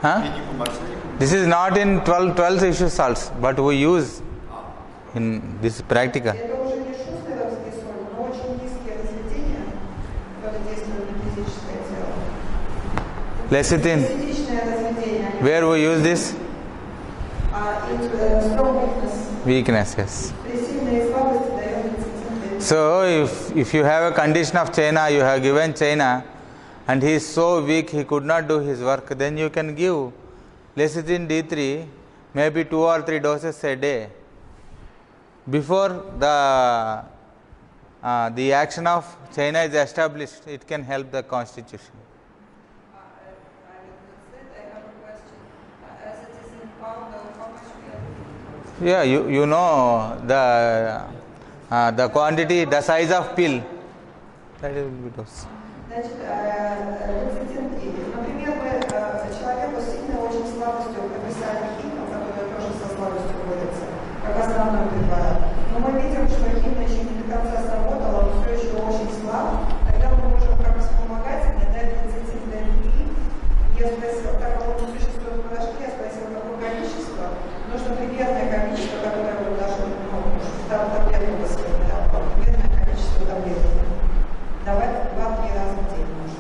Huh? This is not in 12 issue salts, but we use in this practical. Lecithin. Where we use this? Weakness, yes. So if you have a condition of China, you have given China, and he is so weak he could not do his work, then you can give lecithin D3, maybe 2 or 3 doses a day. Before the action of China is established, it can help the constitution. Yeah, you know the quantity, the size of pill. That will be dose. Значит, лецитин, например, мы человеку с сильной очень слабостью прописали химию, которая тоже со слабостью борется, как основной препарат. Но мы видим, что химия еще не до конца сработала, он все еще очень слаб. Тогда мы можем как вспомогательно дать лецитин D3. Я спросила, так как он существует в порошке, я спросила, какое количество. Нужно примерное количество, которое вот даже, там таблетку сегодня, примерное количество таблеток. Давать 2-3 раза в день можно.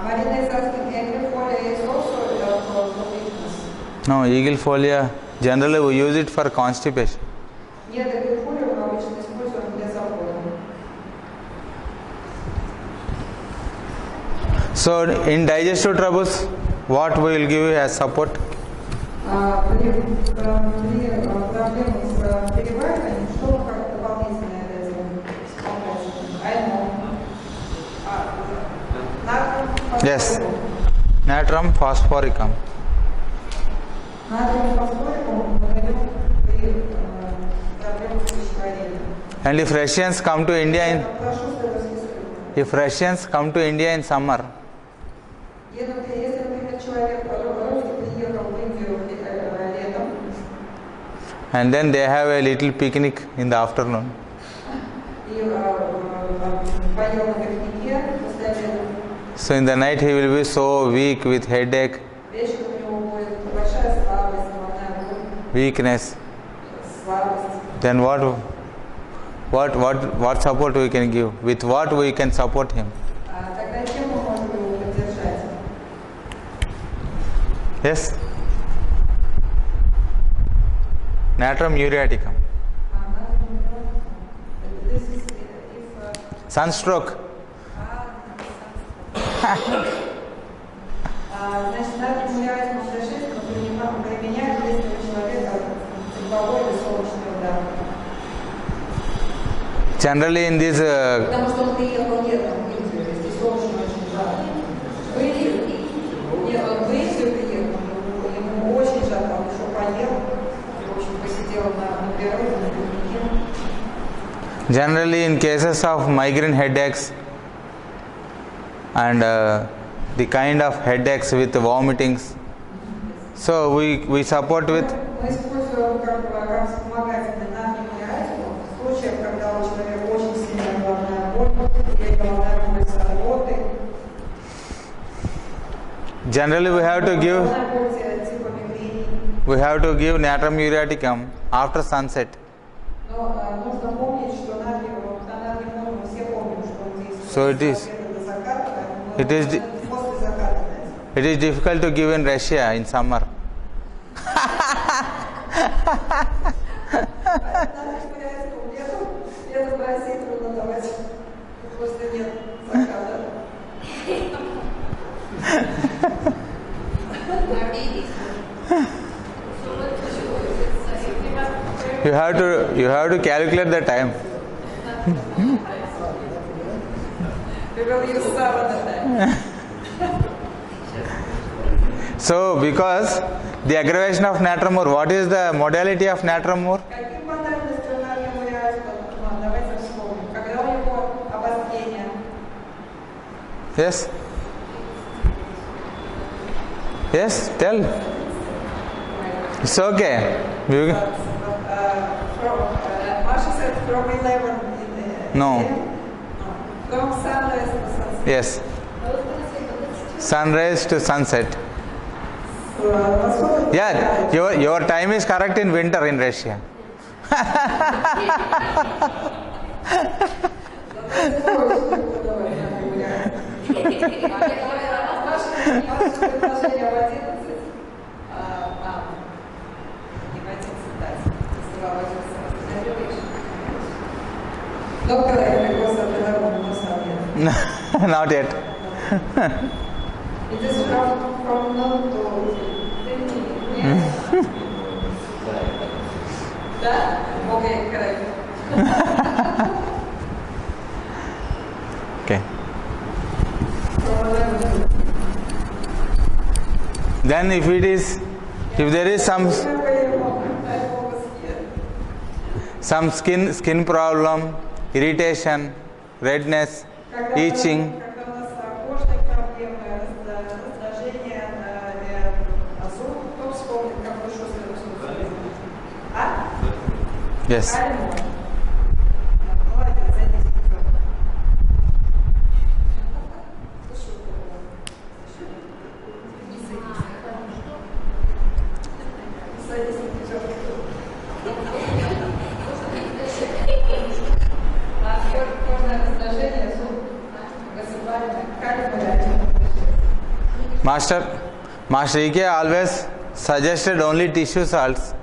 Marina's asking, eagle folia is also for weakness. No, eagle folia, generally we use it for constipation. Нет, eagle folia мы обычно используем для запора. So in digestive troubles, what we will give as support? При проблемах с перевариванием, что как дополнительное дадим? Yes, natrum phosphoricum. Натриум фосфорикум мы даем при проблемах с пищеварением. And if Russians come to India in summer, Если, например, человек русский приехал в Индию летом, and then they have a little picnic in the afternoon, и поел на пикнике после обеда, so in the night he will be so weak with headache, вечером у него будет большая слабость, головная боль, weakness. слабость. Then what support we can give? With what we can support him? Тогда чем мы можем его поддержать? Yes. Natrum muriaticum. This is if Sunstroke. Значит, ананth-Homoeo-29Jan2020 применяют, если у человека тепловой или солнечный удар. Generally in this Потому что он приехал летом в Индию, то есть здесь очень жарко. В Индию приехал, ему очень жарко, он еще поел, в общем, посидел на природе, на пикнике. generally in cases of migraine headaches and the kind of headaches with vomitings, so we support with Мы используем как вспомогательный ананth-Homoeo-29Jan в случаях, когда у человека очень сильная головная боль или головная боль с работы. generally we have to give natrum muriaticum after sunset. Но нужно помнить, что ананth-Homoeo мы все помним, что он действует So it is- с обеда до заката, поэтому it is нужно после заката дать. It is difficult to give in Russia in summer. Летом в России трудно давать, после нет заката. You have to calculate the time. We will use summer. So because the aggravation of natrum mur, what is the modality of natrum mur? Каким модальностью ананth-Homoeo-29Jan давайте вспомним. Когда у него обострение, Yes? Yes, tell. It's okay. Маша said from 11 No. From sunrise to sunset. Yes. Sunrise to sunset. Yeah, your time is correct in winter in Russia. Not yet. It is from noon to Да? Okay, correct. Okay. From 11 to Then if there is some skin problem, irritation, redness, itching, Когда у нас кожные проблемы, раздражение, зуб, кто вспомнит, как хорошо следует. А? yes. Правильно? Молодец, зайдите. Садись на пятерку. Кожное раздражение, зуб, высыпание, калий. Master E.K. always suggested only tissue salts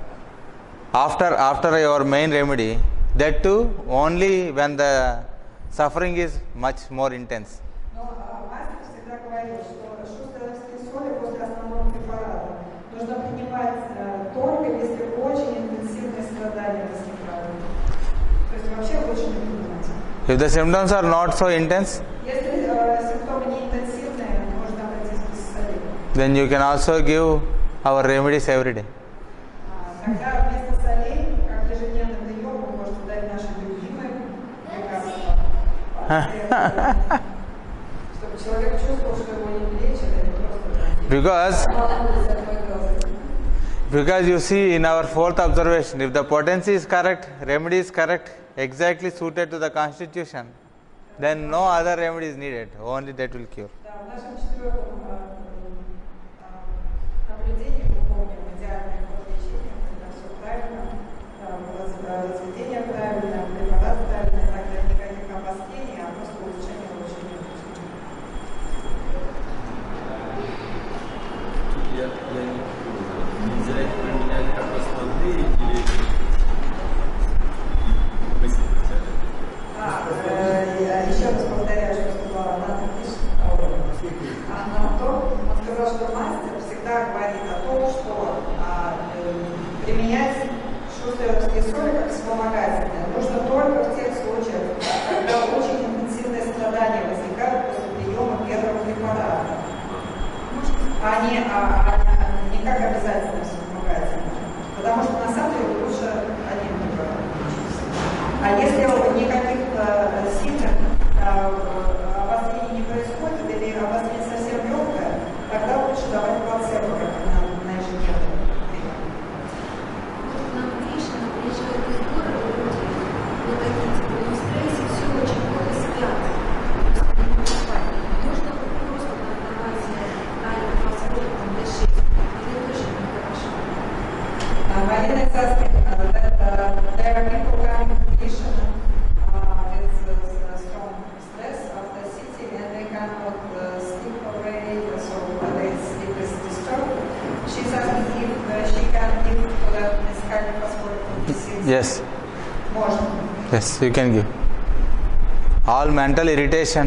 after your main remedy. That too only when the suffering is much more intense. Но мастер всегда говорил, что шустеровские соли после основного препарата нужно принимать только если очень интенсивные страдания возникают. То есть вообще лучше не принимать. If the symptoms are not so intense, Если симптомы не интенсивные, можно обойтись без солей. then you can also give our remedies every day. Тогда вместо солей, как ежедневный прием, вы можете дать наши любимые лекарства. Чтобы человек чувствовал, что его не лечат, а не просто Because you see in our fourth observation, if the potency is correct, remedy is correct, exactly suited to the constitution, then no other remedy is needed, only that will cure. Да, в нашем четвертом наблюдении мы помним идеальное лечение, когда все правильно, разведение правильно, препарат правильно, тогда никаких обострений, а просто улучшение лечения. Я не понял. Нельзя их применять как основные или Еще раз повторяю, что сказала Ананth-Homoeo-29Jan. Он сказал, что соли как вспомогательное нужно только в тех случаях, когда очень интенсивные страдания возникают после приема первого препарата. Не как обязательно вспомогательное. Потому что на самом деле лучше один препарат. А если никаких сильных обострений не происходит или обострение совсем легкое, тогда лучше давать плацебо, как на ежедневном. Нам Кришна приезжает из города, люди вот такие типа в стрессе, все очень плохо спят. Просто не могут спать. Можно просто на базе калия-фосфора там D6. Это тоже нехорошо. Marina is asking that there are people coming to Krishna with strong stress after sitting and they cannot sleep already, so their sleep is disturbed. She's asking if she can give to them this kind of phosphoric. Yes. Можно. Yes, you can give. All mental irritation,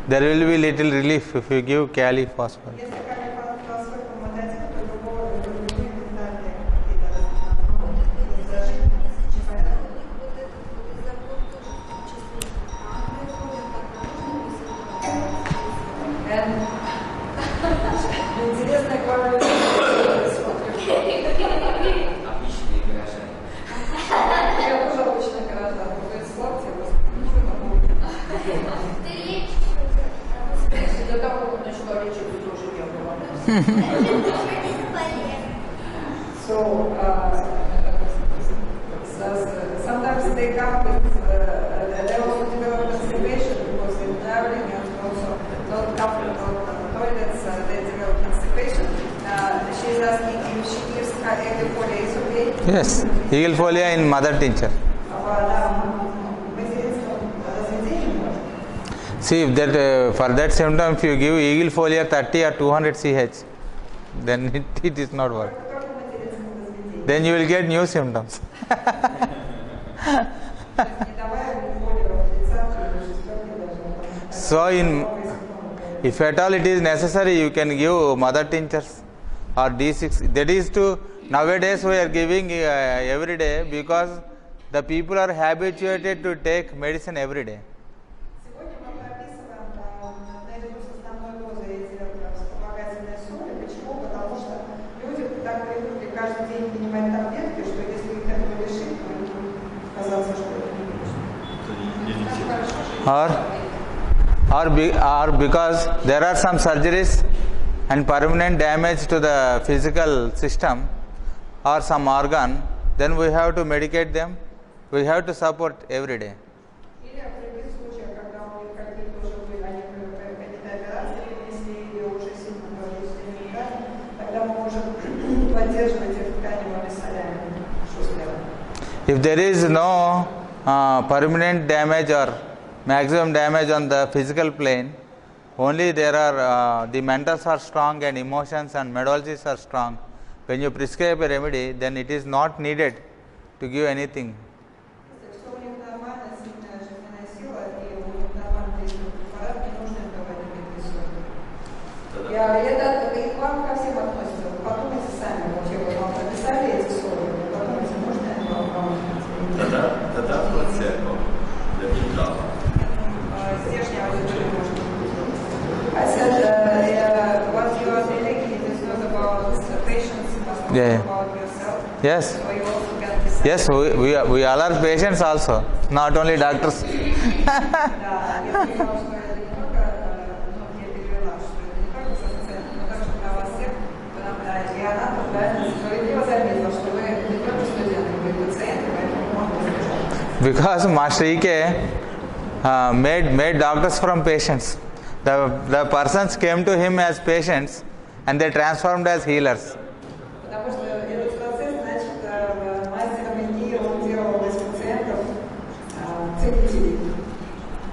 there will be little relief if you give kali phosphorus. Если калий-фосфор помогает, то любого ментального интересная говорю. Обычные горожане. Я тоже обычно граждан, будет сладкий, просто ничего такого нет. До того, как начала лечить, тоже не было. So, sometimes they come with, they also develop constipation because in traveling and also not comfortable toilets, they develop constipation. She's asking if she gives her egg folia, is okay? Yes, eagle folia in mother tincture. See, if that for that symptom, if you give eagle folia 30 or 200 ch, then it is not work. Then you will get new symptoms. So, if at all it is necessary, you can give mother tinctures or D6. That is to nowadays we are giving every day because the people are habituated to take medicine every day. Сегодня мы прописываем наряду с основной дозой эти вспомогательные соли. Почему? Потому что люди так привыкли каждый день принимать таблетки, что если их этого лишить, то им будет казаться, что это не нужно. Or because there are some surgeries and permanent damage to the physical system or some organ, then we have to medicate them. We have to support every day. Или определить случаи, когда у них какие-то уже были, они какие-то операции перенесли или уже сильно повреждены ткани, тогда мы можем поддерживать их тканевыми солями. Что сделать? If there is no permanent damage or maximum damage on the physical plane, only there are the mentals are strong and emotions and methodologies are strong. When you prescribe a remedy, then it is not needed to give anything. Если у них нормальная, сильная жизненная сила и у них нормальный действует препарат, не нужно им давать депрессию. Это и к вам ко всем относится. Вы подумайте сами, вообще вот вам прописали эти соли, вы подумайте, можно им вам помочь? Тогда плацебо. Для неправда. Здешняя аудитория может быть. I said, what you are telling me is not about patients, but about yourself. Yes. So you also can decide. Yes, we all are patients also, not only doctors. Да, я понимаю, что это не только, я перевела, что это не только со пациентом, но также для вас всех. И она правильно справедливо заметила, что вы не только студенты, вы и пациенты, поэтому можно избежать. Because Master E.K. Made doctors from patients. The persons came to him as patients and they transformed as healers. Потому что этот процесс, значит, мастером ИГИ он делал из пациентов целителей,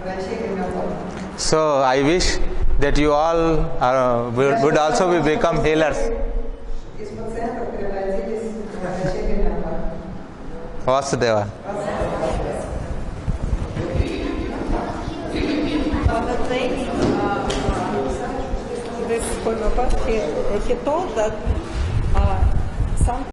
врачей и гомеопатов. So I wish that you all would also become healers. Из пациентов превратились в врачей и гомеопатов. Vasudeva. This homeopathy, he told that some